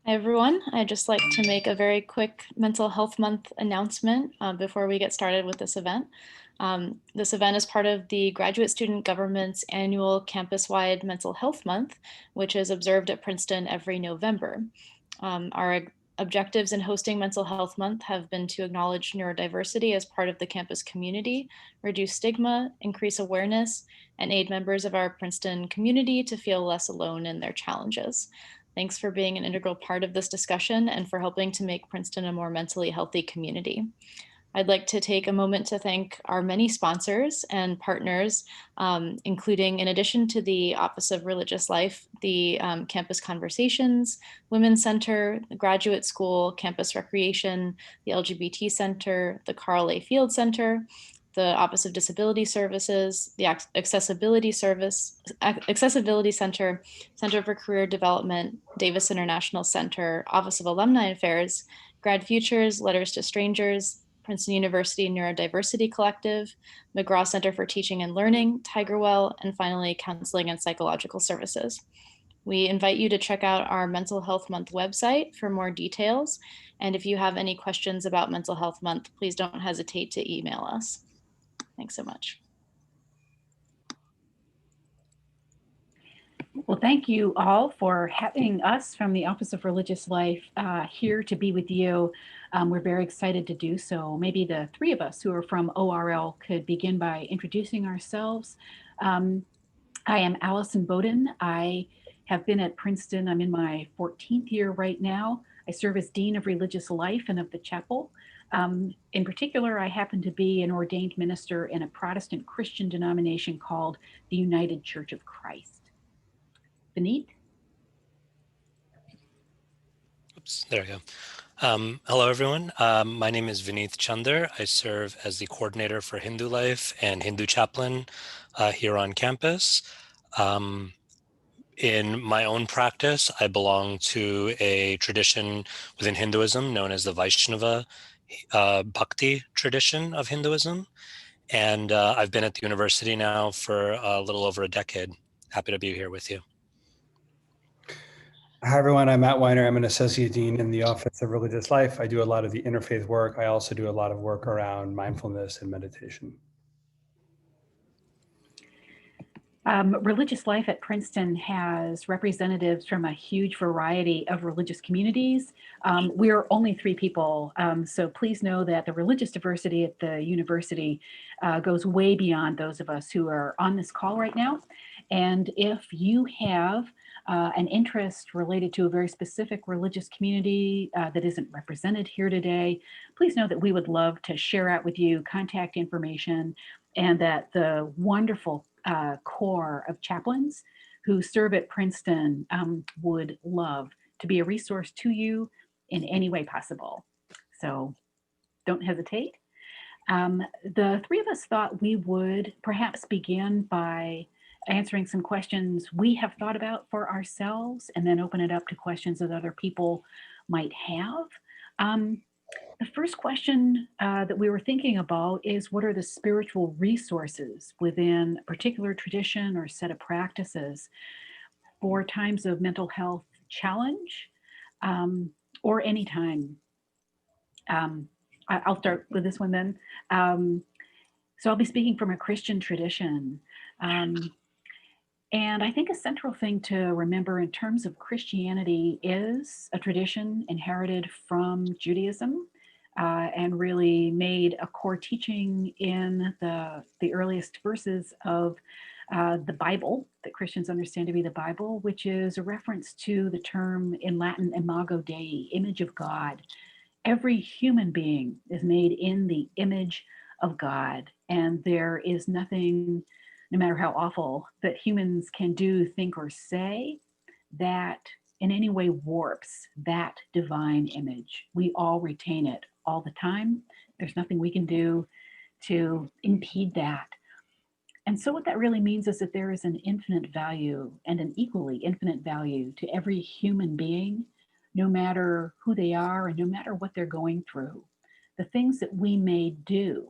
Hi, everyone. I'd just like to make a very quick Mental Health Month announcement before we get started with this event. This event is part of the Graduate Student Government's annual campus-wide Mental Health Month, which is observed at Princeton every November. Our objectives in hosting Mental Health Month have been to acknowledge neurodiversity as part of the campus community, reduce stigma, increase awareness, and aid members of our Princeton community to feel less alone in their challenges. Thanks for being an integral part of this discussion and for helping to make Princeton a more mentally healthy community. I'd like to take a moment to thank our many sponsors and partners, including, in addition to the Office of Religious Life, the Campus Conversations, Women's Center, the Graduate School, Campus Recreation, the LGBT Center, the Carl A. Field Center, the Office of Disability Services, the Accessibility Center, Center for Career Development, Davis International Center, Office of Alumni Affairs, Grad Futures, Letters to Strangers, Princeton University Neurodiversity Collective, McGraw Center for Teaching and Learning, Tigerwell, and finally, Counseling and Psychological Services. We invite you to check out our Mental Health Month website for more details. And if you have any questions about Mental Health Month, please don't hesitate to email us. Thanks so much. Well, thank you all for having us from the Office of Religious Life here to be with you. We're very excited to do so. Maybe the three of us who are from ORL could begin by introducing ourselves. I am Alison Boden. I have been at Princeton. I'm in my 14th year right now. I serve as Dean of Religious Life and of the Chapel. In particular, I happen to be an ordained minister in a Protestant Christian denomination called the United Church of Christ. Vineet? Oops, there we go. Hello, everyone. My name is Vineet Chander. I serve as the coordinator for Hindu Life and Hindu Chaplain here on campus. In my own practice, I belong to a tradition within Hinduism known as the Vaishnava Bhakti tradition of Hinduism. And I've been at the university now for a little over a decade. Happy to be here with you. Hi, everyone. I'm Matt Weiner. I'm an associate dean in the Office of Religious Life. I do a lot of the interfaith work. I also do a lot of work around mindfulness and meditation. Religious Life at Princeton has representatives from a huge variety of religious communities. We're only three people, so please know that the religious diversity at the university goes way beyond those of us who are on this call right now. And if you have an interest related to a very specific religious community that isn't represented here today, please know that we would love to share out with you contact information, and that the wonderful core of chaplains who serve at Princeton would love to be a resource to you in any way possible. So don't hesitate. The three of us thought we would perhaps begin by answering some questions we have thought about for ourselves, and then open it up to questions that other people might have. The first question that we were thinking about is, what are the spiritual resources within a particular tradition or set of practices for times of mental health challenge, or any time? I'll start with this one then. So I'll be speaking from a Christian tradition. And I think a central thing to remember in terms of Christianity is a tradition inherited from Judaism, and really made a core teaching in the earliest verses of the Bible that Christians understand to be the Bible, which is a reference to the term in Latin, imago Dei, image of God. Every human being is made in the image of God, and there is nothing, no matter how awful, that humans can do, think, or say that in any way warps that divine image. We all retain it all the time. There's nothing we can do to impede that. And so what that really means is that there is an infinite value, and an equally infinite value, to every human being, no matter who they are and no matter what they're going through. The things that we may do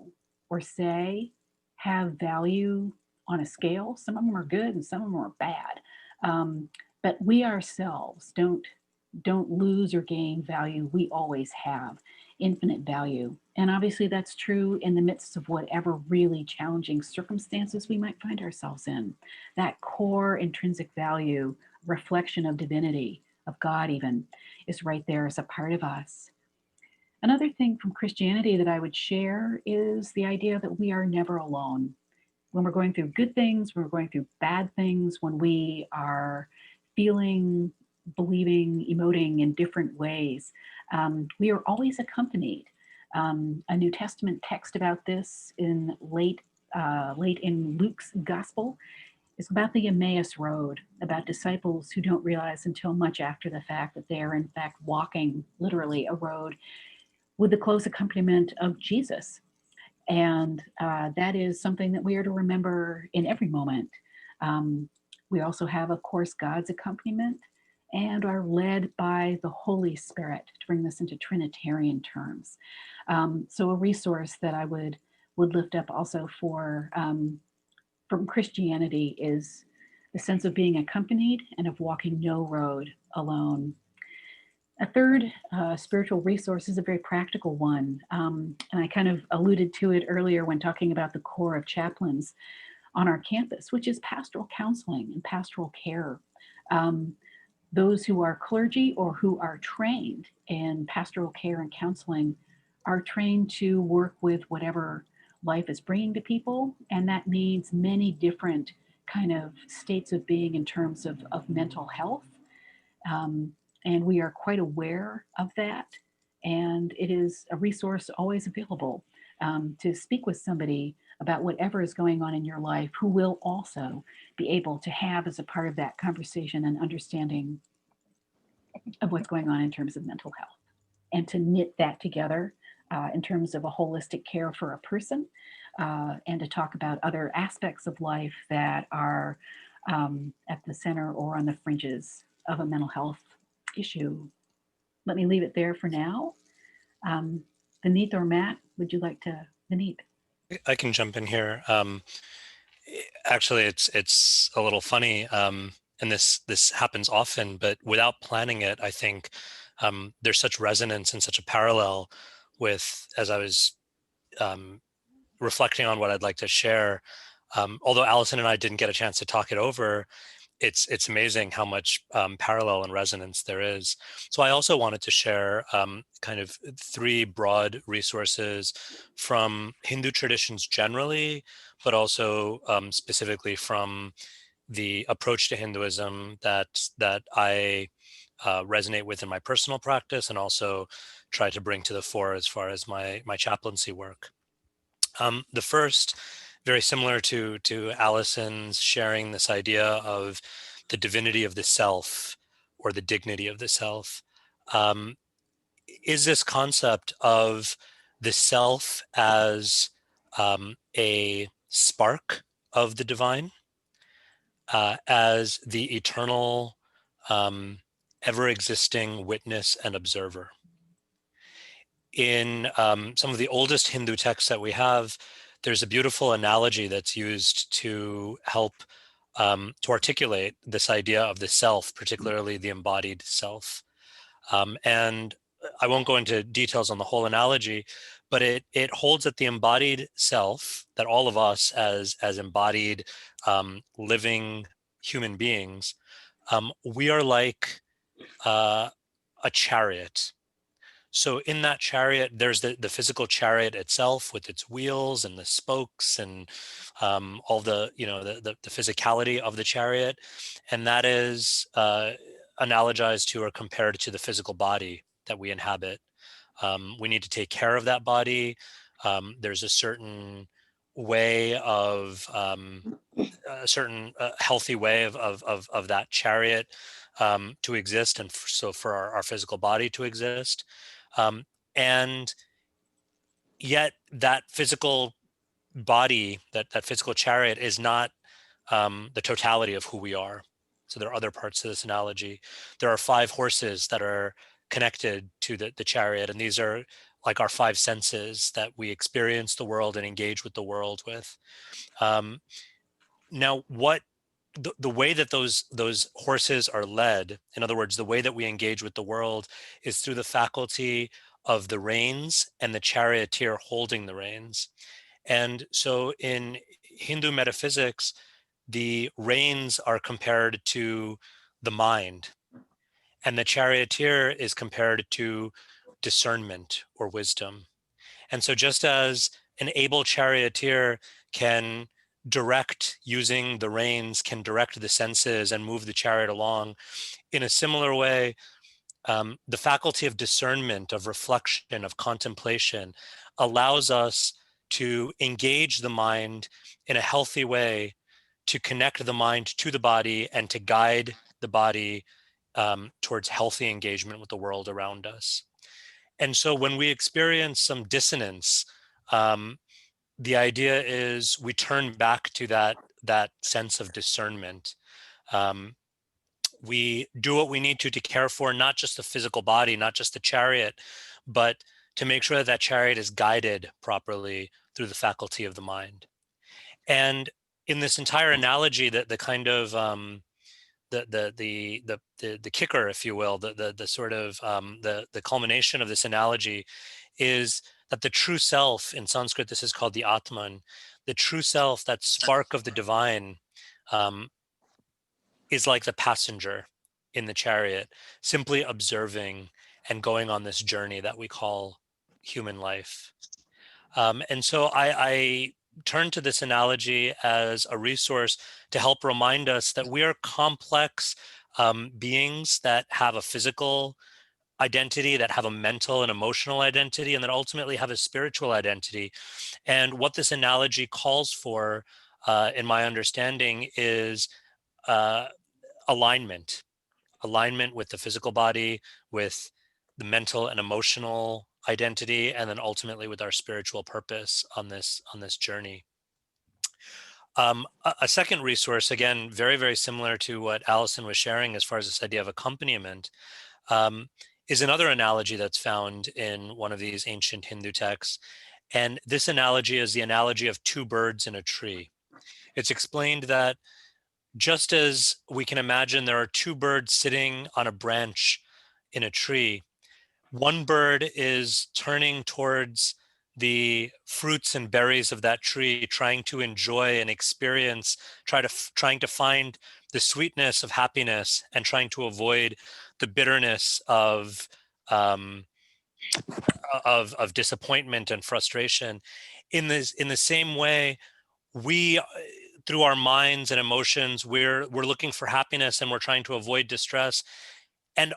or say have value on a scale. Some of them are good and some of them are bad. But we ourselves don't don't lose or gain value. We always have infinite value. And obviously, that's true in the midst of whatever really challenging circumstances we might find ourselves in. That core intrinsic value, reflection of divinity, of God, even, is right there as a part of us. Another thing from Christianity that I would share is the idea that we are never alone. When we're going through good things, when we're going through bad things, when we are feeling, believing, emoting in different ways, we are always accompanied. A New Testament text about this in late in Luke's Gospel is about the Emmaus Road, about disciples who don't realize until much after the fact that they are in fact walking literally a road with the close accompaniment of Jesus. And that is something that we are to remember in every moment. We also have, of course, God's accompaniment and are led by the Holy Spirit, to bring this into Trinitarian terms. So a resource that I would lift up also for from Christianity is the sense of being accompanied and of walking no road alone. A third spiritual resource is a very practical one. And I kind of alluded to it earlier when talking about the core of chaplains on our campus, which is pastoral counseling and pastoral care. Those who are clergy or who are trained in pastoral care and counseling are trained to work with whatever life is bringing to people. And that means many different kind of states of being in terms of mental health. And we are quite aware of that. And it is a resource always available to speak with somebody about whatever is going on in your life, who will also be able to have as a part of that conversation an understanding of what's going on in terms of mental health, and to knit that together in terms of a holistic care for a person, and to talk about other aspects of life that are at the center or on the fringes of a mental health issue. Let me leave it there for now. Vineet or Matt, would you like to? Vineet. I can jump in here. Actually, it's a little funny, and this happens often, but without planning it, I think there's such resonance and such a parallel with, as I was reflecting on what I'd like to share. Although Alison and I didn't get a chance to talk it over, it's amazing how much parallel and resonance there is. So I also wanted to share kind of three broad resources from Hindu traditions generally, but also specifically from the approach to Hinduism that I resonate with in my personal practice, and also try to bring to the fore as far as my chaplaincy work. The first, very similar to Alison's sharing this idea of the divinity of the self or the dignity of the self, is this concept of the self as a spark of the divine, as the eternal, ever-existing witness and observer. In some of the oldest Hindu texts that we have, there's a beautiful analogy that's used to help to articulate this idea of the self, particularly the embodied self. And I won't go into details on the whole analogy, but it holds that the embodied self, that all of us as embodied living human beings, we are like a chariot. So in that chariot, there's the physical chariot itself with its wheels and the spokes and all the, the physicality of the chariot. And that is analogized to or compared to the physical body that we inhabit. We need to take care of that body. There's a certain way of, a certain healthy way of that chariot to exist, and so for our physical body to exist. And yet that physical body, that physical chariot is not the totality of who we are. So there are other parts to this analogy. There are 5 horses that are connected to the chariot, and these are like our 5 senses that we experience the world and engage with the world with. Now, what the way that those horses are led, in other words, the way that we engage with the world, is through the faculty of the reins and the charioteer holding the reins. And so in Hindu metaphysics, the reins are compared to the mind, and the charioteer is compared to discernment or wisdom. And so just as an able charioteer can direct using the reins, can direct the senses and move the chariot along, in a similar way, the faculty of discernment, of reflection, of contemplation allows us to engage the mind in a healthy way, to connect the mind to the body and to guide the body towards healthy engagement with the world around us. And so when we experience some dissonance, the idea is we turn back to that sense of discernment. We do what we need to care for not just the physical body, not just the chariot, but to make sure that that chariot is guided properly through the faculty of the mind. And in this entire analogy, that the kind of the kicker, if you will, the sort of the culmination of this analogy is that the true self, in Sanskrit this is called the Atman, the true self, that spark of the divine, is like the passenger in the chariot, simply observing and going on this journey that we call human life. And so I turn to this analogy as a resource to help remind us that we are complex beings that have a physical identity, that have a mental and emotional identity, and that ultimately have a spiritual identity. And what this analogy calls for, in my understanding, is alignment with the physical body, with the mental and emotional identity, and then ultimately with our spiritual purpose on this journey. A second resource, again, very, very similar to what Alison was sharing as far as this idea of accompaniment, is another analogy that's found in one of these ancient Hindu texts. And this analogy is the analogy of two birds in a tree. It's explained that just as we can imagine there are two birds sitting on a branch in a tree, one bird is turning towards the fruits and berries of that tree, trying to enjoy and experience, trying to find the sweetness of happiness and trying to avoid the bitterness of disappointment and frustration. In the same way, we, through our minds and emotions, we're looking for happiness and we're trying to avoid distress, and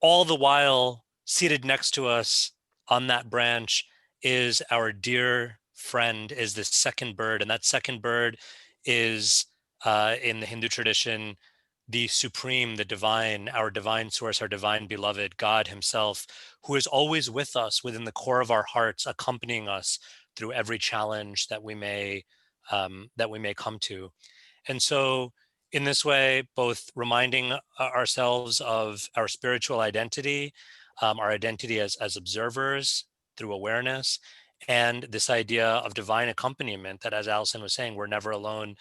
all the while, seated next to us on that branch is our dear friend, is the second bird. And that second bird is, in the Hindu tradition, the supreme, the divine, our divine source, our divine beloved, God himself, who is always with us within the core of our hearts, accompanying us through every challenge that we may come to. And so in this way, both reminding ourselves of our spiritual identity, our identity as observers through awareness, and this idea of divine accompaniment that, as Alison was saying, we're never alone.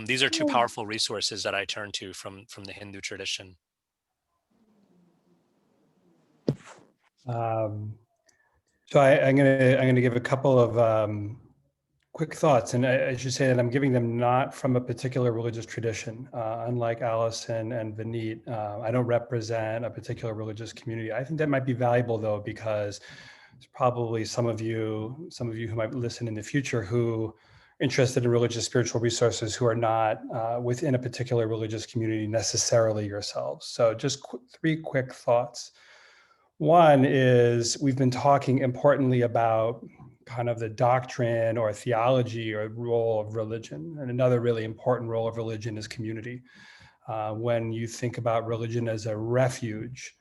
These are two powerful resources that I turn to from the Hindu tradition. So I'm gonna give a couple of quick thoughts, and I should say that I'm giving them not from a particular religious tradition. Unlike Alison and Vineet, I don't represent a particular religious community. I think that might be valuable though, because there's probably some of you who might listen in the future who are interested in religious spiritual resources who are not within a particular religious community necessarily yourselves. So just three quick thoughts. One is, we've been talking importantly about kind of the doctrine or theology or role of religion. And another really important role of religion is community. When you think about religion as a refuge,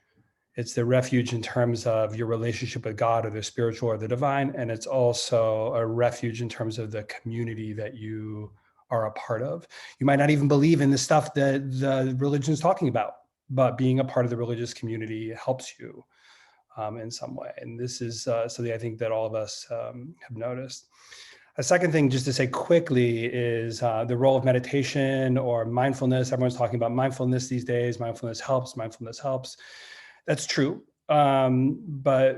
it's the refuge in terms of your relationship with God or the spiritual or the divine. And it's also a refuge in terms of the community that you are a part of. You might not even believe in the stuff that the religion is talking about, but being a part of the religious community helps you in some way. And this is something I think that all of us have noticed. A second thing, just to say quickly, is the role of meditation or mindfulness. Everyone's talking about mindfulness these days. Mindfulness helps. Mindfulness helps. That's true. But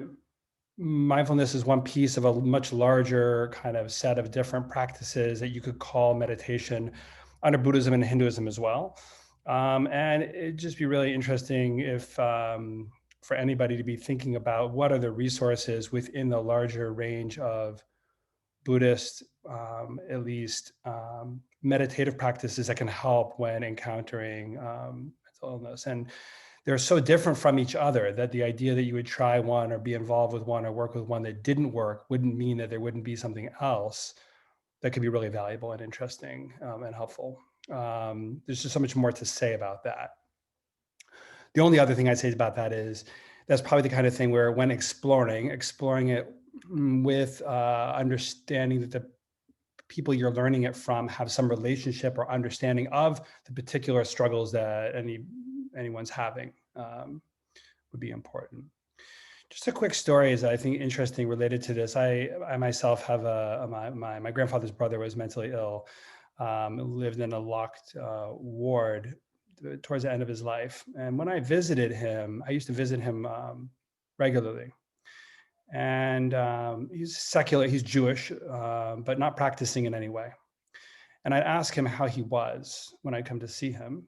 mindfulness is one piece of a much larger kind of set of different practices that you could call meditation under Buddhism and Hinduism as well. And it'd just be really interesting if for anybody to be thinking about what are the resources within the larger range of Buddhist, at least meditative practices that can help when encountering mental illness. And they're so different from each other that the idea that you would try one or be involved with one or work with one that didn't work wouldn't mean that there wouldn't be something else that could be really valuable and interesting and helpful. There's just so much more to say about that. The only other thing I'd say about that is that's probably the kind of thing where when exploring it with understanding that the people you're learning it from have some relationship or understanding of the particular struggles that anyone's having would be important. Just a quick story is I think interesting related to this. I myself have my grandfather's brother was mentally ill, lived in a locked ward towards the end of his life. And when I visited him, I used to visit him regularly. And he's secular, he's Jewish, but not practicing in any way. And I'd ask him how he was when I'd come to see him.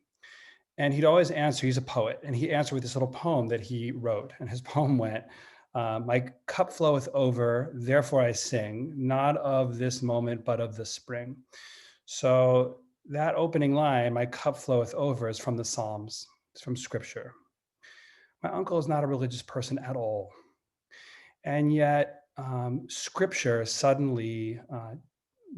And he'd always answer, he's a poet, and he answered with this little poem that he wrote. And his poem went, my cup floweth over, therefore I sing, not of this moment, but of the spring. So that opening line, my cup floweth over, is from the Psalms, it's from scripture. My uncle is not a religious person at all. And yet scripture suddenly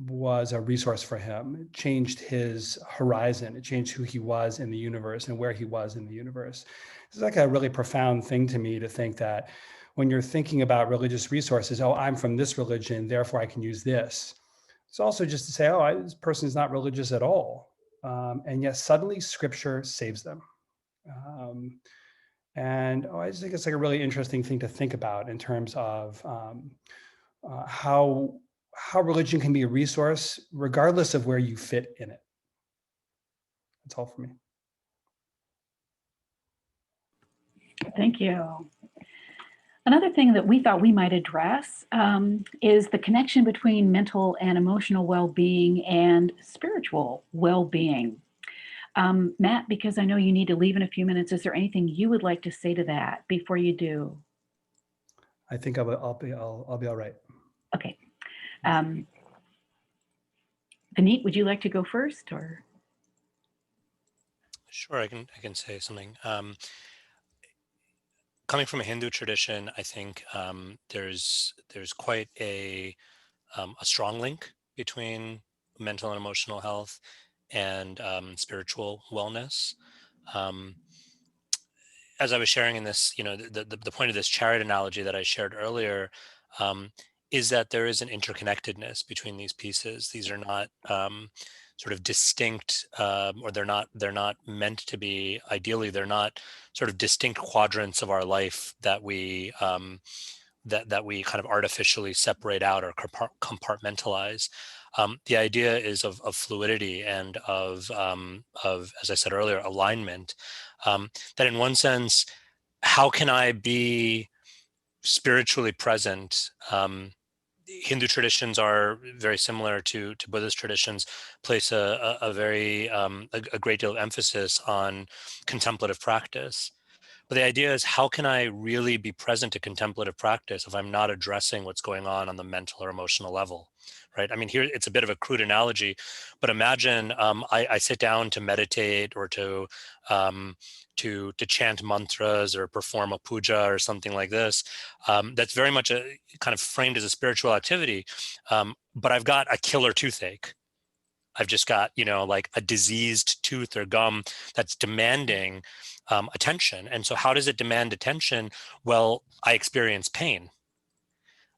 was a resource for him. It changed his horizon. It changed who he was in the universe and where he was in the universe. It's like a really profound thing to me to think that when you're thinking about religious resources, oh, I'm from this religion, therefore I can use this. It's also just to say, oh, this person is not religious at all. And yet suddenly scripture saves them. And I just think it's like a really interesting thing to think about in terms of how religion can be a resource regardless of where you fit in it. That's all for me. Thank you. Another thing that we thought we might address is the connection between mental and emotional well-being and spiritual well-being. Matt, because I know you need to leave in a few minutes, is there anything you would like to say to that before you do? I think I'll be all right. Okay. Vineet, would you like to go first, or? Sure, I can say something. Coming from a Hindu tradition, I think there's quite a strong link between mental and emotional health and spiritual wellness. As I was sharing in this, the point of this chariot analogy that I shared earlier is that there is an interconnectedness between these pieces. These are not sort of distinct, or they're not meant to be. Ideally, they're not sort of distinct quadrants of our life that we that we kind of artificially separate out or compartmentalize. The idea is of fluidity and of, as I said earlier, alignment. That in one sense, how can I be spiritually present? Hindu traditions are very similar to Buddhist traditions, place a very a great deal of emphasis on contemplative practice. But the idea is, how can I really be present to contemplative practice if I'm not addressing what's going on the mental or emotional level, right? I mean, here it's a bit of a crude analogy, but imagine I sit down to meditate or to chant mantras or perform a puja or something like this. That's very much a kind of framed as a spiritual activity, but I've got a killer toothache. I've just got, like a diseased tooth or gum that's demanding attention. And so how does it demand attention? Well, I experience pain.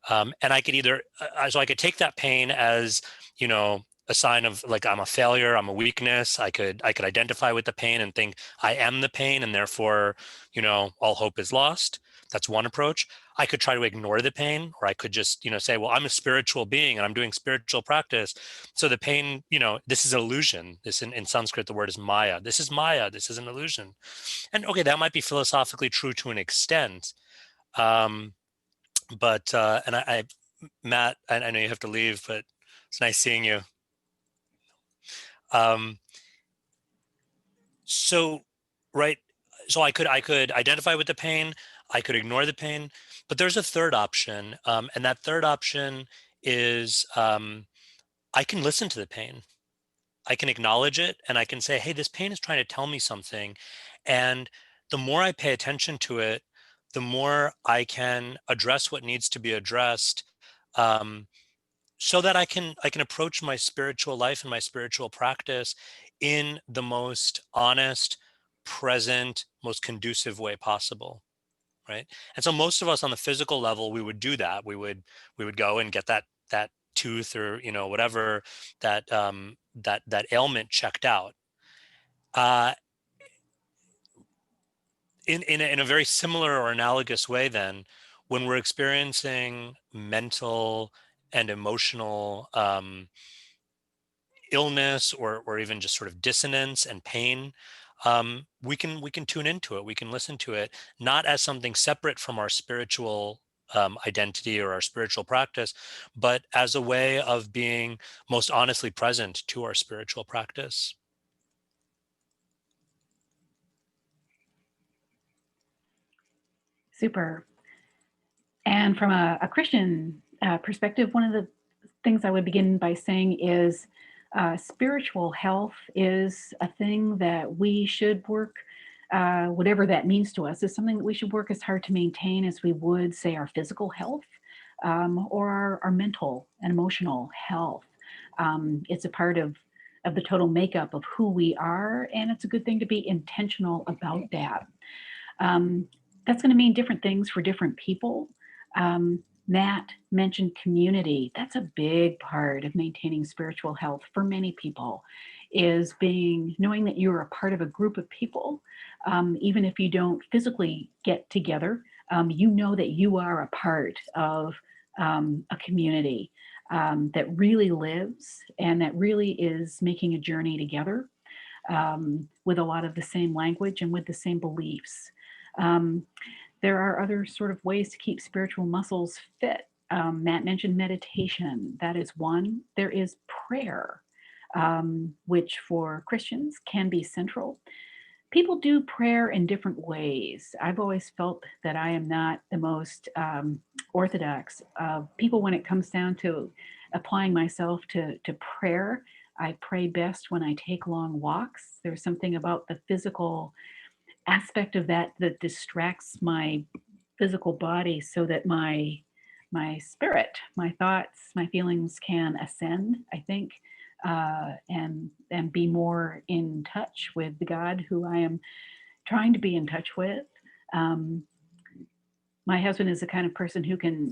And I could either, so I could take that pain as, a sign of like, I'm a failure, I'm a weakness. I could identify with the pain and think I am the pain and therefore, all hope is lost. That's one approach. I could try to ignore the pain, or I could just, say, well, I'm a spiritual being and I'm doing spiritual practice. So the pain, this is an illusion. This in Sanskrit, the word is Maya. This is Maya. This is an illusion. And okay, that might be philosophically true to an extent. But Matt, I know you have to leave, but it's nice seeing you. So, right. So I could identify with the pain. I could ignore the pain, but there's a third option. And that third option is I can listen to the pain. I can acknowledge it and I can say, hey, this pain is trying to tell me something. And the more I pay attention to it, the more I can address what needs to be addressed, so that I can approach my spiritual life and my spiritual practice in the most honest, present, most conducive way possible. Right. And so most of us on the physical level, we would do that. We would go and get that tooth or, whatever that ailment checked out. In a very similar or analogous way, then, when we're experiencing mental and emotional illness or even just sort of dissonance and pain, we can tune into it. We can listen to it, not as something separate from our spiritual identity or our spiritual practice, but as a way of being most honestly present to our spiritual practice. Super. And from a Christian perspective, one of the things I would begin by saying is spiritual health is a thing that we should work, whatever that means to us, is something that we should work as hard to maintain as we would, say, our physical health or our mental and emotional health. It's a part of the total makeup of who we are, and it's a good thing to be intentional about that. That's going to mean different things for different people. Matt mentioned community. That's a big part of maintaining spiritual health for many people, is knowing that you're a part of a group of people. Even if you don't physically get together, you know that you are a part of a community that really lives and that really is making a journey together with a lot of the same language and with the same beliefs. There are other sort of ways to keep spiritual muscles fit. Matt mentioned meditation. That is one. There is prayer, which for Christians can be central. People do prayer in different ways. I've always felt that I am not the most orthodox of people when it comes down to applying myself to prayer. I pray best when I take long walks. There's something about the physical aspect of that distracts my physical body so that my spirit, my thoughts, my feelings can ascend, I think, and be more in touch with the God who I am trying to be in touch with. My husband is the kind of person who can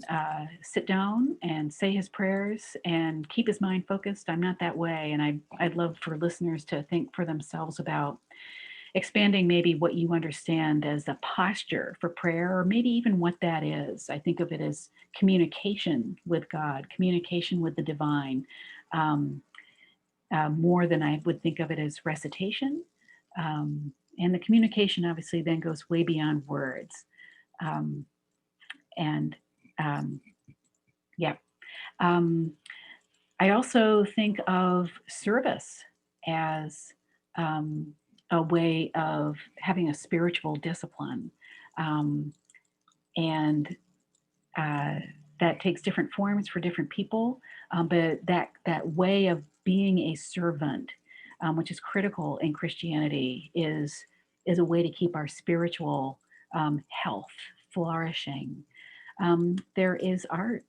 sit down and say his prayers and keep his mind focused. I'm not that way, and I'd love for listeners to think for themselves about expanding maybe what you understand as a posture for prayer, or maybe even what that is. I think of it as communication with God, communication with the divine, more than I would think of it as recitation. And the communication obviously then goes way beyond words. I also think of service as a way of having a spiritual discipline. And that takes different forms for different people. But that way of being a servant, which is critical in Christianity, is a way to keep our spiritual health flourishing. There is art.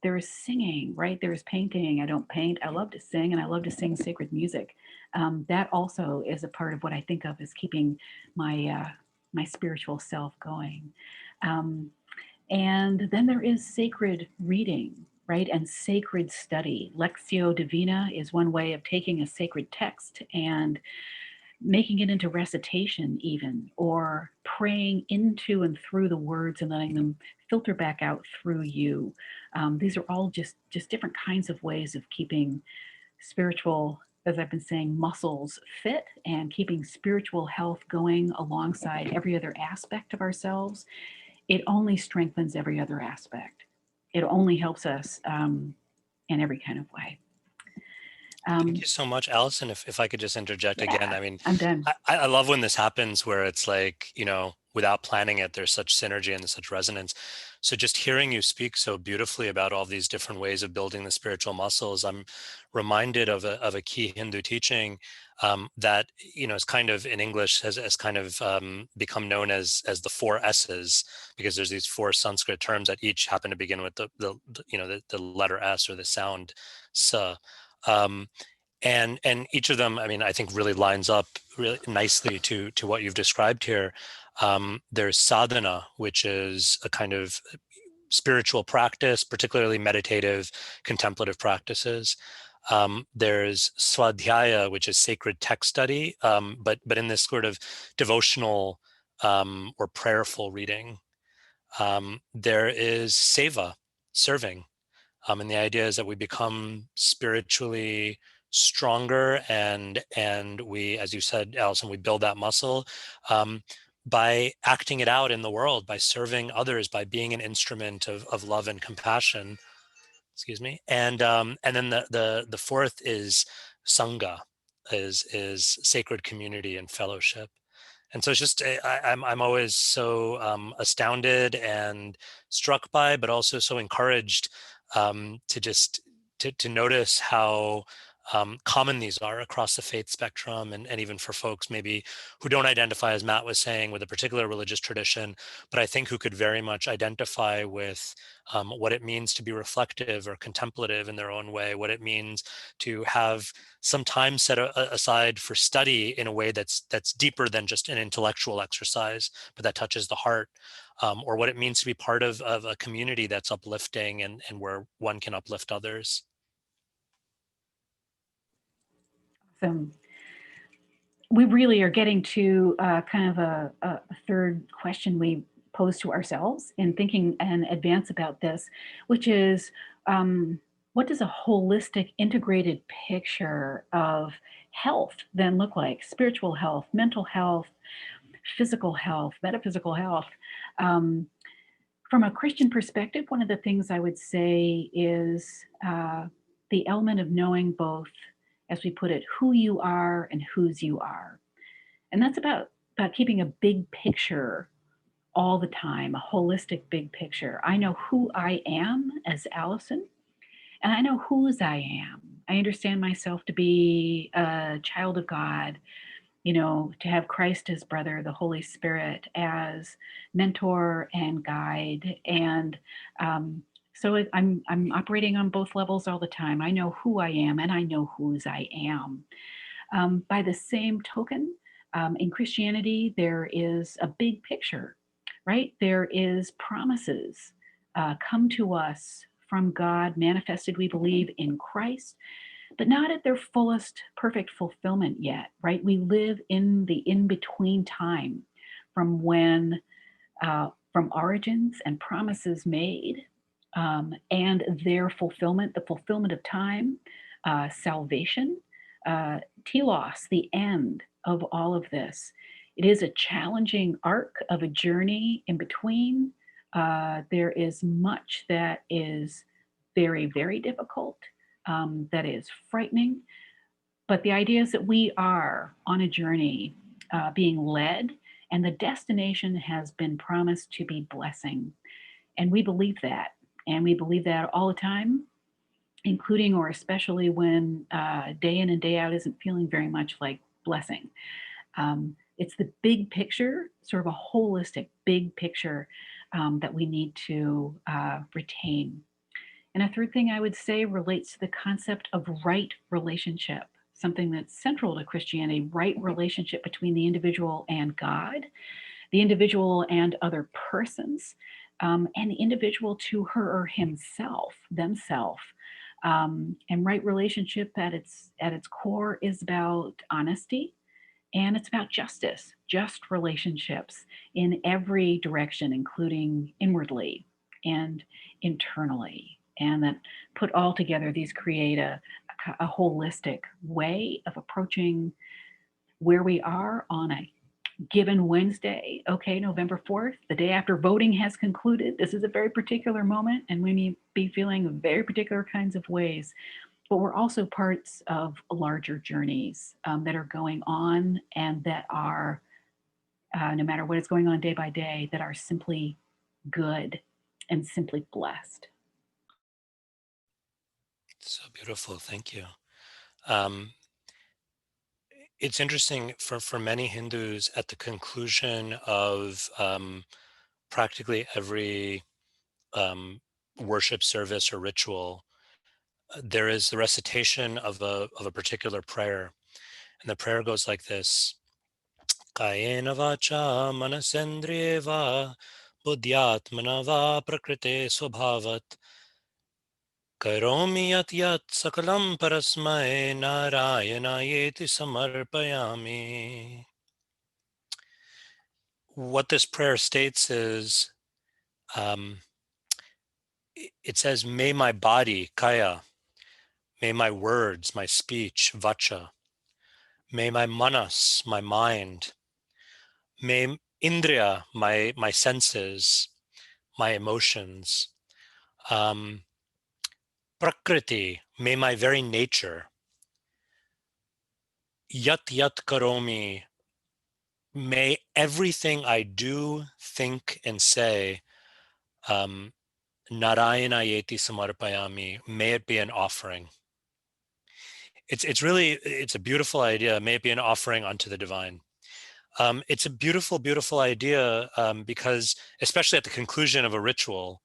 There is singing, right? There is painting. I don't paint. I love to sing, and I love to sing sacred music. That also is a part of what I think of as keeping my my spiritual self going. And then there is sacred reading, right? And sacred study. Lectio Divina is one way of taking a sacred text and making it into recitation even, or praying into and through the words and letting them filter back out through you. These are all just different kinds of ways of keeping spiritual, as I've been saying, muscles fit and keeping spiritual health going alongside every other aspect of ourselves. It only strengthens every other aspect. It only helps us in every kind of way. Thank you so much, Alison. If I could just interject again, Yeah, I mean, I'm done. I love when this happens where it's like, without planning it, there's such synergy and such resonance. So just hearing you speak so beautifully about all these different ways of building the spiritual muscles, I'm reminded of a key Hindu teaching that, is kind of in English has kind of become known as the four S's, because there's these four Sanskrit terms that each happen to begin with the letter S or the sound sa. And each of them, I mean, I think really lines up really nicely to what you've described here. There's sadhana, which is a kind of spiritual practice, particularly meditative, contemplative practices. There's swadhyaya, which is sacred text study, but in this sort of devotional or prayerful reading. There is seva, serving. And the idea is that we become spiritually stronger, and we, as you said, Alison, we build that muscle by acting it out in the world, by serving others, by being an instrument of love and compassion. Excuse me. And then the fourth is sangha, is sacred community and fellowship. And so it's just I'm always so astounded and struck by, but also so encouraged to just to notice how common these are across the faith spectrum, and even for folks maybe who don't identify, as Matt was saying, with a particular religious tradition, but I think who could very much identify with what it means to be reflective or contemplative in their own way, what it means to have some time set aside for study in a way that's deeper than just an intellectual exercise, but that touches the heart, or what it means to be part of a community that's uplifting and where one can uplift others. So we really are getting to kind of a third question we pose to ourselves in thinking in advance about this, which is what does a holistic, integrated picture of health then look like? Spiritual health, mental health, physical health, metaphysical health. From a Christian perspective, one of the things I would say is the element of knowing both, as we put it, who you are and whose you are. And that's about keeping a big picture all the time, a holistic big picture. I know who I am as Alison, and I know whose I am. I understand myself to be a child of God, to have Christ as brother, the Holy Spirit as mentor and guide. And so I'm operating on both levels all the time. I know who I am and I know whose I am. By the same token, in Christianity, there is a big picture, right? There is promises come to us from God, manifested, we believe, in Christ, but not at their fullest perfect fulfillment yet, right? We live in the in-between time from when, from origins and promises made, and their fulfillment, the fulfillment of time, salvation, telos, the end of all of this. It is a challenging arc of a journey in between. There is much that is very, very difficult, that is frightening. But the idea is that we are on a journey being led, and the destination has been promised to be blessing. And we believe that. And we believe that all the time, including or especially when day in and day out isn't feeling very much like blessing. It's the big picture, sort of a holistic big picture that we need to retain. And a third thing I would say relates to the concept of right relationship, something that's central to Christianity, right relationship between the individual and God, the individual and other persons, and the individual to her or himself, themself. And right relationship at its core is about honesty And it's about justice, just relationships in every direction, including inwardly and internally. And that put all together, these create a holistic way of approaching where we are on a given Wednesday, okay, November 4th, the day after voting has concluded. This is a very particular moment, and we may be feeling very particular kinds of ways. But we're also parts of larger journeys that are going on and that are, no matter what is going on day by day, that are simply good and simply blessed. So beautiful. Thank you. Um, it's interesting for many Hindus at the conclusion of practically every worship service or ritual, there is the recitation of a particular prayer. And the prayer goes like this: Kayena vacha manasendriye va buddhyatmana va prakrite swabhavat karomi yat yat sakalam parasmai narayanayeti samarpayami. What this prayer states is, it says, may my body, kaya, may my words, my speech, vacha, may my manas, my mind, may indriya, my senses, my emotions, prakriti, may my very nature, yat yat karomi, may everything I do, think, and say, Narayana yeti samarpayami, may it be an offering. It's a beautiful idea. May it be an offering unto the divine. It's a beautiful, beautiful idea because, especially at the conclusion of a ritual,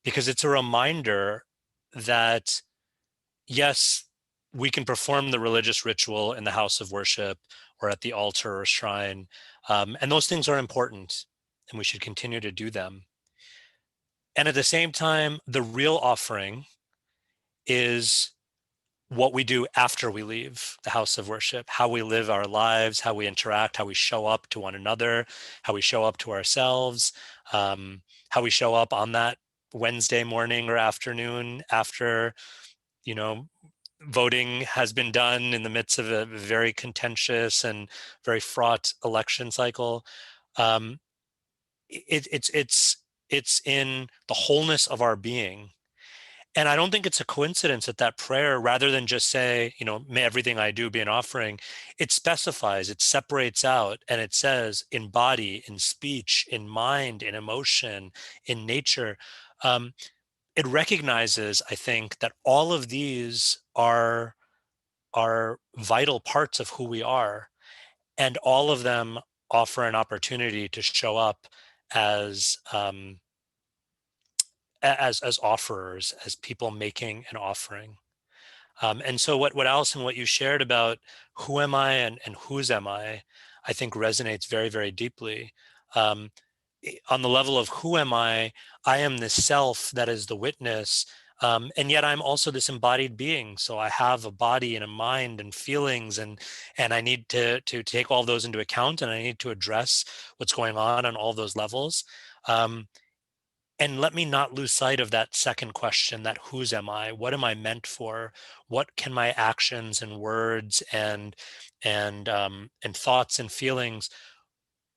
because it's a reminder that, yes, we can perform the religious ritual in the house of worship or at the altar or shrine, and those things are important, and we should continue to do them. And at the same time, the real offering is what we do after we leave the house of worship, how we live our lives, how we interact, how we show up to one another, how we show up to ourselves, how we show up on that Wednesday morning or afternoon after, voting has been done in the midst of a very contentious and very fraught election cycle. Um, it's in the wholeness of our being. And I don't think it's a coincidence that prayer, rather than just say, may everything I do be an offering, it specifies, it separates out, and it says in body, in speech, in mind, in emotion, in nature. It recognizes, I think, that all of these are vital parts of who we are, and all of them offer an opportunity to show up as as offerers, as people making an offering. And so what Alison, what you shared about who am I and whose am I think resonates very, very deeply. Um, on the level of who am I am this self that is the witness, and yet I'm also this embodied being. So I have a body and a mind and feelings, and I need to take all those into account, and I need to address what's going on all those levels. And let me not lose sight of that second question, that whose am I? What am I meant for? What can my actions and words and thoughts and feelings,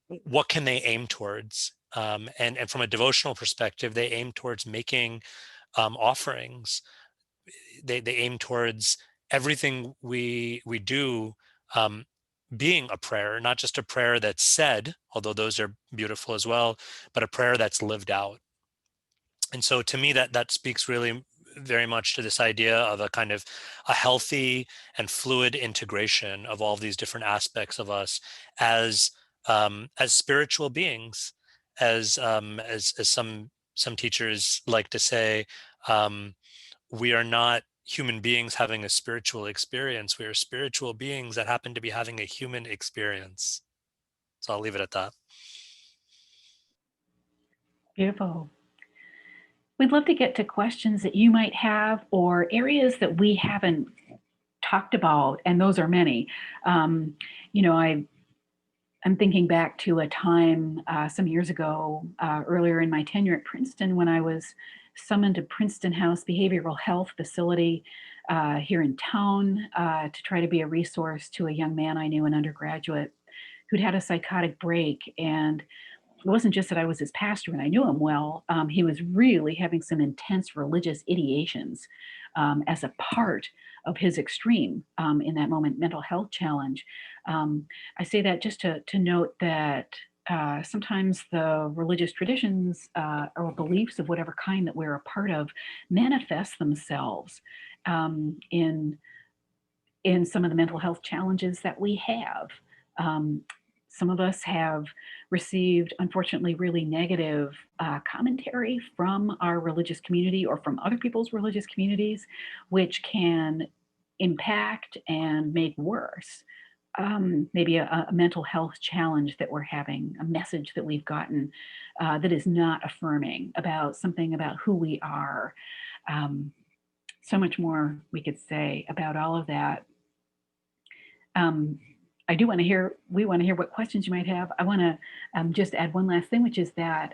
what can they aim towards? And from a devotional perspective, they aim towards making offerings. They aim towards everything we do being a prayer, not just a prayer that's said, although those are beautiful as well, but a prayer that's lived out. And so to me, that speaks really very much to this idea of a kind of a healthy and fluid integration of all of these different aspects of us as spiritual beings, as some teachers like to say, we are not human beings having a spiritual experience. We are spiritual beings that happen to be having a human experience. So I'll leave it at that. Beautiful. We'd love to get to questions that you might have or areas that we haven't talked about, and those are many. I I'm thinking back to a time some years ago, earlier in my tenure at Princeton, when I was summoned to Princeton House Behavioral Health Facility here in town to try to be a resource to a young man I knew, an undergraduate, who'd had a psychotic break. And it wasn't just that I was his pastor and I knew him well. He was really having some intense religious ideations as a part of his extreme in that moment mental health challenge. I say that just to note that sometimes the religious traditions or beliefs of whatever kind that we're a part of manifest themselves in some of the mental health challenges that we have. Um, some of us have received, unfortunately, really negative commentary from our religious community or from other people's religious communities, which can impact and make worse maybe a mental health challenge that we're having, a message that we've gotten that is not affirming about something about who we are. So much more we could say about all of that. I do want to hear, we want to hear what questions you might have. I want to just add one last thing, which is that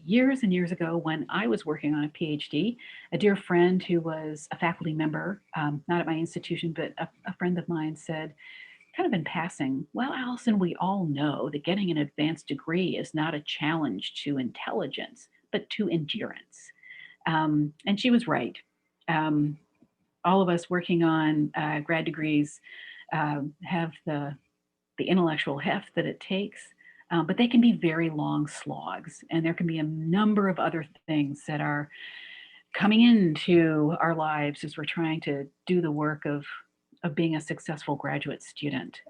years and years ago, when I was working on a PhD, a dear friend who was a faculty member, not at my institution, but a friend of mine said, kind of in passing, well, Alison, we all know that getting an advanced degree is not a challenge to intelligence, but to endurance. And she was right. All of us working on grad degrees have the intellectual heft that it takes, but they can be very long slogs. And there can be a number of other things that are coming into our lives as we're trying to do the work of being a successful graduate student.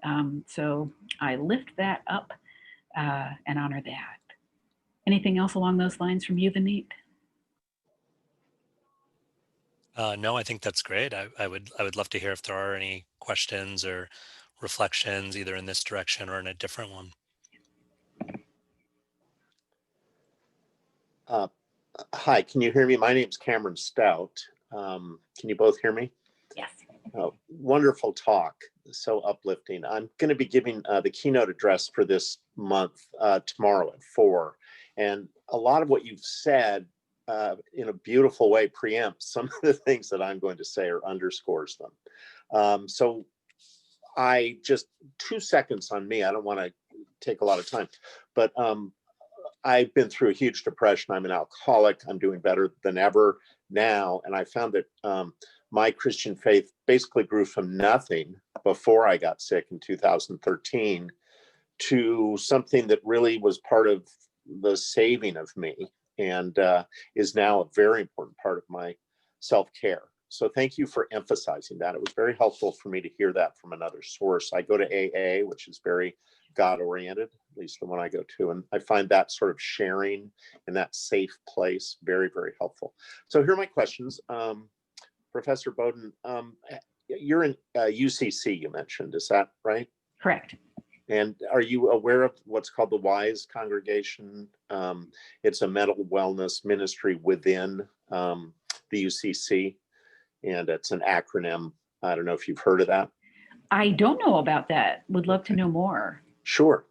So I lift that up and honor that. Anything else along those lines from you, Vineet? No, I think that's great. I would love to hear if there are any questions or reflections, either in this direction or in a different one. Hi, can you hear me? My name's Cameron Stout. Can you both hear me? Yes. Wonderful talk, so uplifting. I'm going to be giving the keynote address for this month tomorrow at 4. And a lot of what you've said in a beautiful way preempts some of the things that I'm going to say or underscores them. So I just 2 seconds on me. I don't want to take a lot of time, but I've been through a huge depression. I'm an alcoholic. I'm doing better than ever now. And I found that my Christian faith basically grew from nothing before I got sick in 2013 to something that really was part of the saving of me and is now a very important part of my self-care. So thank you for emphasizing that. It was very helpful for me to hear that from another source. I go to AA, which is very God-oriented, at least the one I go to. And I find that sort of sharing in that safe place very, very helpful. So here are my questions. Professor Boden, you're in UCC, you mentioned, is that right? Correct. And are you aware of what's called the WISE congregation? It's a mental wellness ministry within the UCC, and it's an acronym. I don't know if you've heard of that. I don't know about that. Would love to know more. Sure.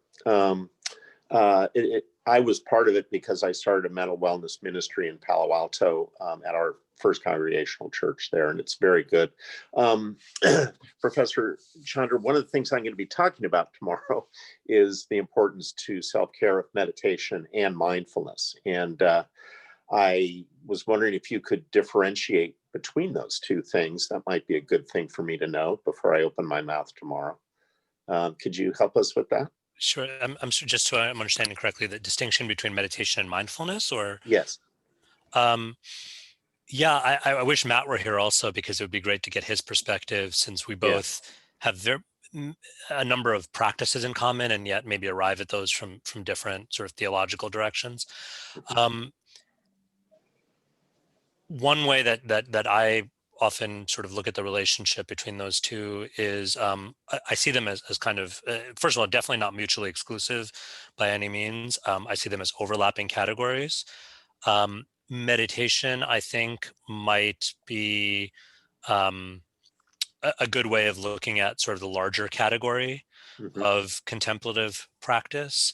I was part of it because I started a mental wellness ministry in Palo Alto at our first congregational church there, and it's very good. Professor Chander, one of the things I'm going to be talking about tomorrow is the importance to self-care of meditation and mindfulness. And I was wondering if you could differentiate between those two things. That might be a good thing for me to know before I open my mouth tomorrow. Could you help us with that? Sure. I'm sure, just so I'm understanding correctly, the distinction between meditation and mindfulness, or? Yes. Yeah, I wish Matt were here also, because it would be great to get his perspective, since we both have a number of practices in common, and yet maybe arrive at those from different sort of theological directions. One way that I often sort of look at the relationship between those two is I see them as kind of, first of all, definitely not mutually exclusive by any means. I see them as overlapping categories. Meditation, I think, might be a good way of looking at sort of the larger category of contemplative practice.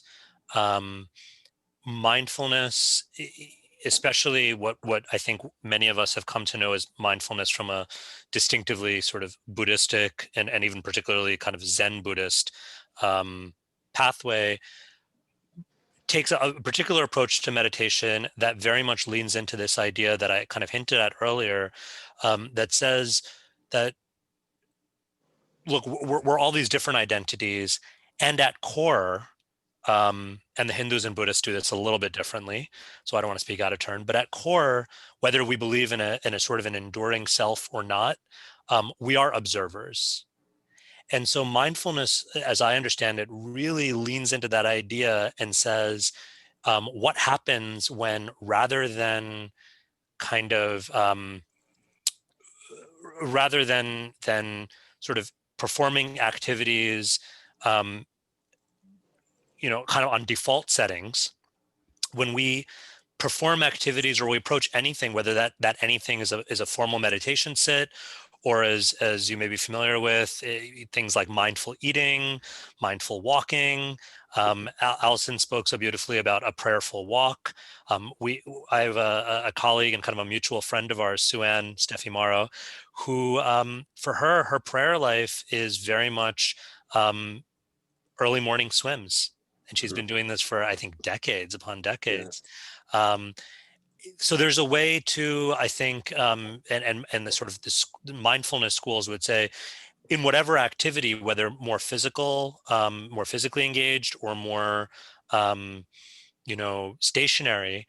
Mindfulness, especially what I think many of us have come to know as mindfulness from a distinctively sort of Buddhistic and even particularly kind of Zen Buddhist pathway, takes a particular approach to meditation that very much leans into this idea that I kind of hinted at earlier, that says that, look, we're all these different identities, and at core, and the Hindus and Buddhists do this a little bit differently, so I don't want to speak out of turn, but at core, whether we believe in a sort of an enduring self or not, we are observers. And so mindfulness, as I understand it, really leans into that idea and says, what happens when, rather than kind of sort of performing activities, kind of on default settings, when we perform activities or we approach anything, whether that anything is a formal meditation sit, or as you may be familiar with, things like mindful eating, mindful walking. Alison spoke so beautifully about a prayerful walk. I have a colleague and kind of a mutual friend of ours, Sue-Ann Steffi Morrow, who for her prayer life is very much early morning swims. And she's been doing this for, I think, decades upon decades. Yeah. So there's a way to, I think, and the sort of the mindfulness schools would say, in whatever activity, whether more physical, more physically engaged, or more, stationary,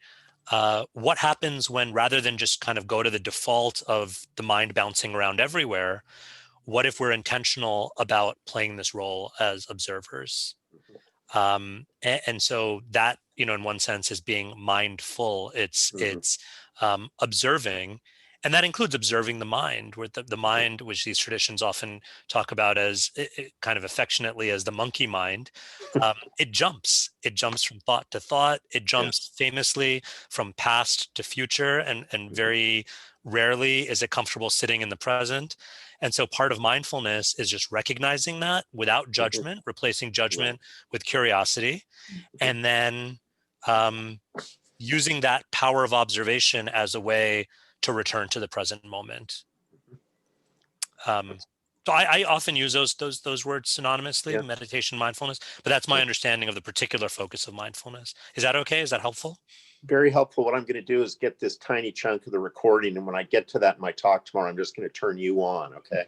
what happens when, rather than just kind of go to the default of the mind bouncing around everywhere, what if we're intentional about playing this role as observers? And so that, in one sense, is being mindful. It's observing, and that includes observing the mind, where the mind, which these traditions often talk about as kind of affectionately as the monkey mind, it jumps from thought to thought. It jumps famously from past to future, and very rarely is it comfortable sitting in the present. And so part of mindfulness is just recognizing that without judgment, replacing judgment with curiosity, and then using that power of observation as a way to return to the present moment. So I often use those words synonymously, meditation, mindfulness, but that's my understanding of the particular focus of mindfulness. Is that okay? Is that helpful? Very helpful. What I'm going to do is get this tiny chunk of the recording, and when I get to that in my talk tomorrow, I'm just going to turn you on. Okay.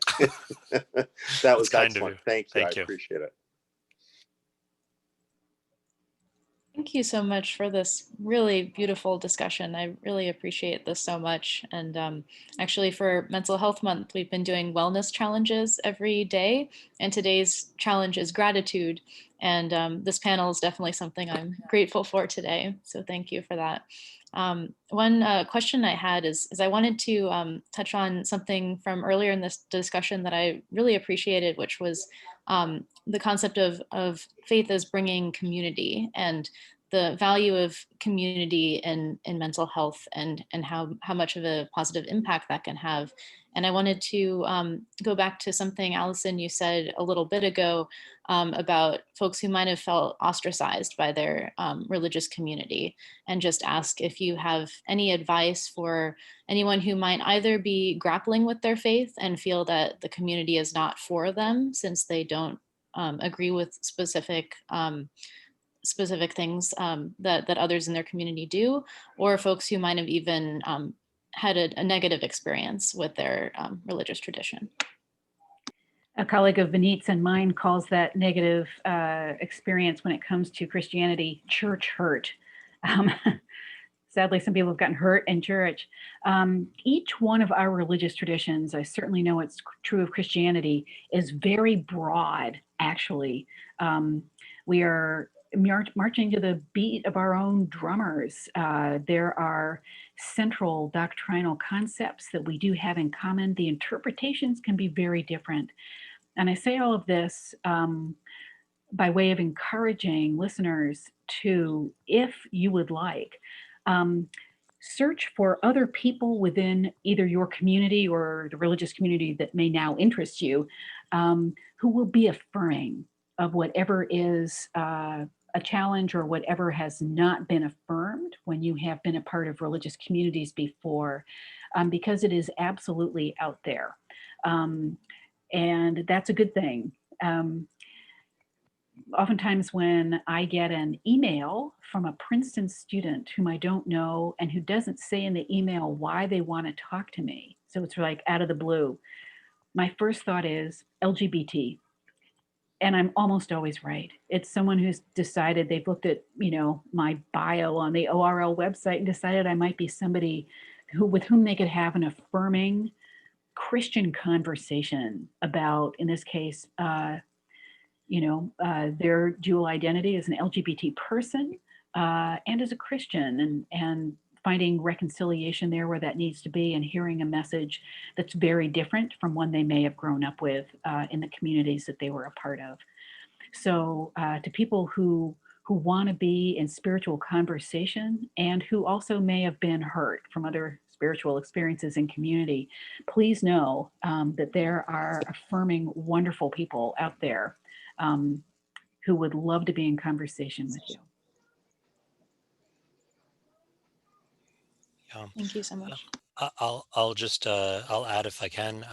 That was excellent. Thank you. I appreciate it. Thank you so much for this really beautiful discussion. I really appreciate this so much. And actually, for Mental Health Month, we've been doing wellness challenges every day. And today's challenge is gratitude. And this panel is definitely something I'm grateful for today. So thank you for that. One question I had is I wanted to touch on something from earlier in this discussion that I really appreciated, which was the concept of faith as bringing community, and the value of community in mental health, and how much of a positive impact that can have. And I wanted to go back to something, Alison, you said a little bit ago about folks who might have felt ostracized by their religious community, and just ask if you have any advice for anyone who might either be grappling with their faith and feel that the community is not for them since they don't agree with specific things that others in their community do, or folks who might have even had a negative experience with their religious tradition. A colleague of Vineet's and mine calls that negative experience when it comes to Christianity church hurt. Sadly, some people have gotten hurt in church. Each one of our religious traditions, I certainly know it's true of Christianity, is very broad, actually. We are marching to the beat of our own drummers. There are central doctrinal concepts that we do have in common. The interpretations can be very different. And I say all of this by way of encouraging listeners to, if you would like, search for other people within either your community or the religious community that may now interest you, who will be affirming of whatever is a challenge or whatever has not been affirmed when you have been a part of religious communities before, because it is absolutely out there. And that's a good thing. Oftentimes when I get an email from a Princeton student whom I don't know and who doesn't say in the email why they want to talk to me, so it's like out of the blue, my first thought is LGBT. And I'm almost always right. It's someone who's decided, they've looked at, my bio on the ORL website and decided I might be somebody with whom they could have an affirming Christian conversation about, in this case, their dual identity as an LGBT person and as a Christian, and finding reconciliation there where that needs to be, and hearing a message that's very different from one they may have grown up with in the communities that they were a part of. So to people who want to be in spiritual conversation and who also may have been hurt from other spiritual experiences in community, please know that there are affirming, wonderful people out there who would love to be in conversation with you. Yeah. Thank you so much. I'll just I'll add if I can.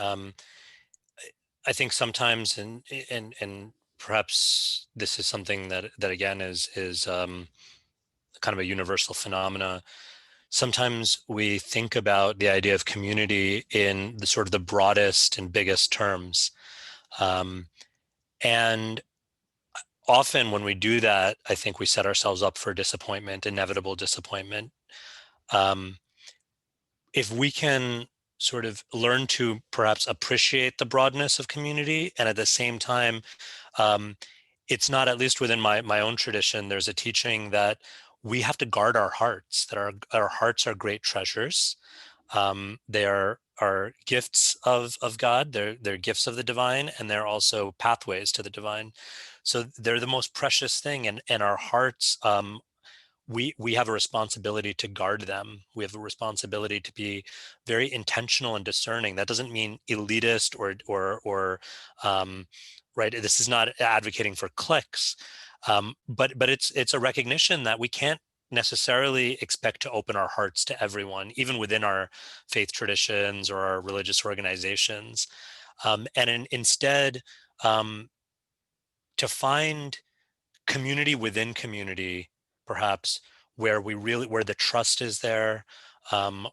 I think sometimes, and perhaps this is something that again is kind of a universal phenomena. Sometimes we think about the idea of community in the sort of the broadest and biggest terms, and often when we do that, I think we set ourselves up for disappointment, inevitable disappointment. If we can sort of learn to perhaps appreciate the broadness of community, and at the same time, it's not, at least within my own tradition, there's a teaching that we have to guard our hearts, that our hearts are great treasures. They are gifts of God, they're gifts of the divine, and they're also pathways to the divine. So they're the most precious thing, and our hearts, we have a responsibility to guard them. We have a responsibility to be very intentional and discerning. That doesn't mean elitist or right. This is not advocating for cliques, but it's a recognition that we can't necessarily expect to open our hearts to everyone, even within our faith traditions or our religious organizations, and instead to find community within community, perhaps, where the trust is there,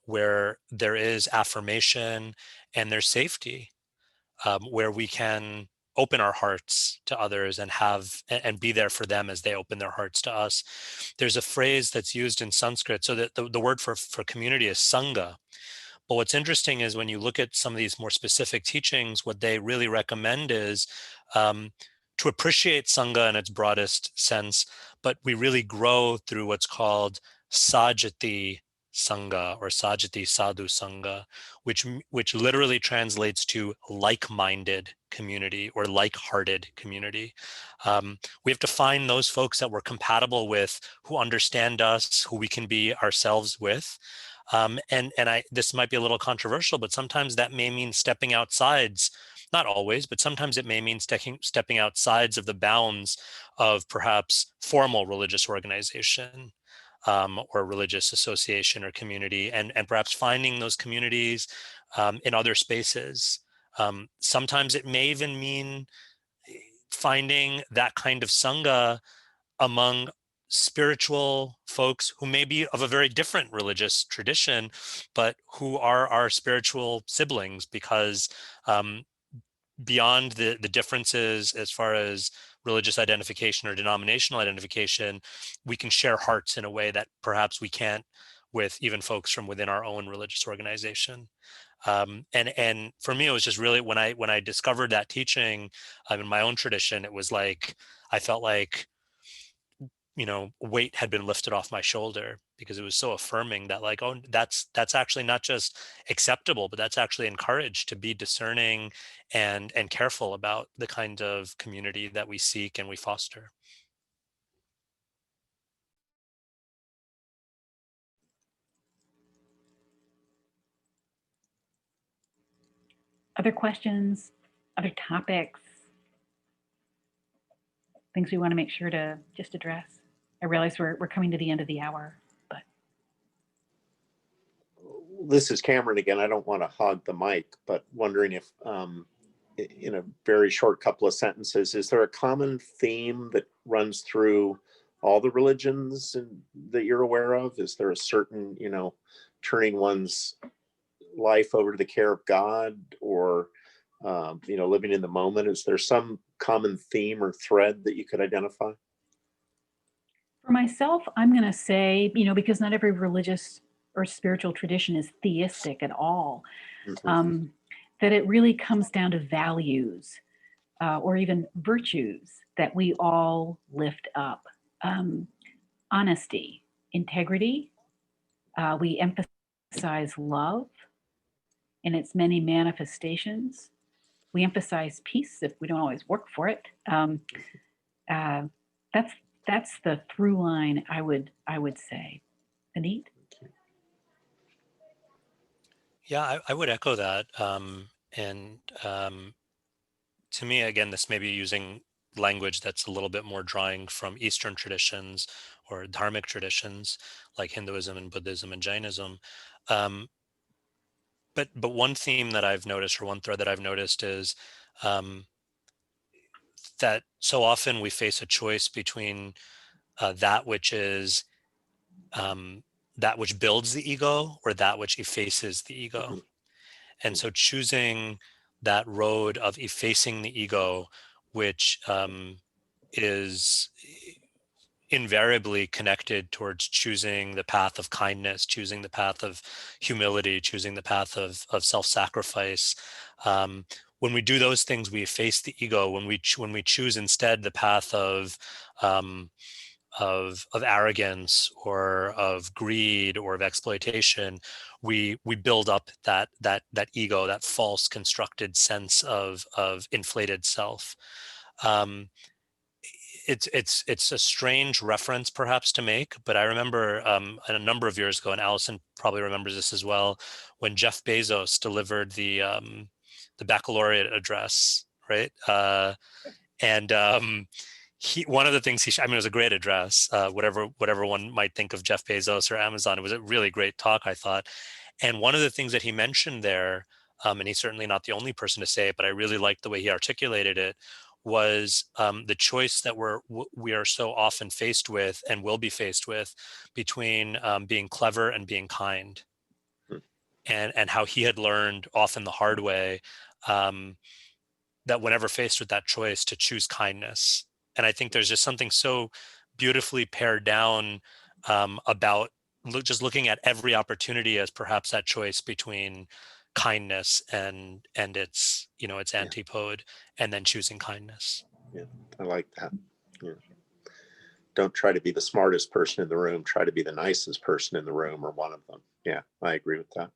where there is affirmation and there's safety, where we can open our hearts to others and be there for them as they open their hearts to us. There's a phrase that's used in Sanskrit, so that the word for community is sangha. But what's interesting is when you look at some of these more specific teachings, what they really recommend is to appreciate Sangha in its broadest sense, but we really grow through what's called Sajati Sangha or Sajati Sadhu Sangha, which literally translates to like-minded community or like-hearted community. We have to find those folks that we're compatible with, who understand us, who we can be ourselves with. This might be a little controversial, but sometimes that may mean stepping outsides. Not always, but sometimes it may mean stepping outsides of the bounds of perhaps formal religious organization or religious association or community, and perhaps finding those communities in other spaces. Sometimes it may even mean finding that kind of sangha among spiritual folks who may be of a very different religious tradition, but who are our spiritual siblings, because beyond the differences as far as religious identification or denominational identification, we can share hearts in a way that perhaps we can't with even folks from within our own religious organization. And for me, it was just really when I discovered that teaching in my own tradition, it was like I felt like weight had been lifted off my shoulder, because it was so affirming that, like, oh, that's actually not just acceptable, but that's actually encouraged, to be discerning and careful about the kind of community that we seek and we foster. Other questions, other topics, things we want to make sure to just address? I realize we're coming to the end of the hour, but. This is Cameron again. I don't want to hog the mic, but wondering if, in a very short couple of sentences, is there a common theme that runs through all the religions that you're aware of? Is there a certain, turning one's life over to the care of God, or living in the moment? Is there some common theme or thread that you could identify? For myself, I'm going to say, because not every religious or spiritual tradition is theistic at all, Mm-hmm. that it really comes down to values or even virtues that we all lift up. Honesty, integrity. We emphasize love in its many manifestations. We emphasize peace if we don't always work for it. That's the through line, I would say. Vineet? Yeah, I would echo that. To me, again, this may be using language that's a little bit more drawing from Eastern traditions or dharmic traditions like Hinduism and Buddhism and Jainism. But one theme that I've noticed, or one thread that I've noticed, is that so often we face a choice between that which is that which builds the ego or that which effaces the ego. Mm-hmm. And so choosing that road of effacing the ego, which is invariably connected towards choosing the path of kindness, choosing the path of humility, choosing the path of self-sacrifice. When we do those things, we efface the ego. When we choose instead the path of arrogance or of greed or of exploitation, we build up that ego, that false constructed sense of inflated self. It's a strange reference perhaps to make, but I remember a number of years ago, and Alison probably remembers this as well, when Jeff Bezos delivered the baccalaureate address, right? And one of the things it was a great address, whatever one might think of Jeff Bezos or Amazon. It was a really great talk, I thought. And one of the things that he mentioned there, and he's certainly not the only person to say it, but I really liked the way he articulated it, was the choice that we are so often faced with and will be faced with between being clever and being kind. And how he had learned often the hard way that whenever faced with that choice, to choose kindness. And I think there's just something so beautifully pared down about just looking at every opportunity as perhaps that choice between kindness and its antipode, and then choosing kindness. Yeah, I like that. Yeah. Don't try to be the smartest person in the room. Try to be the nicest person in the room, or one of them. Yeah, I agree with that.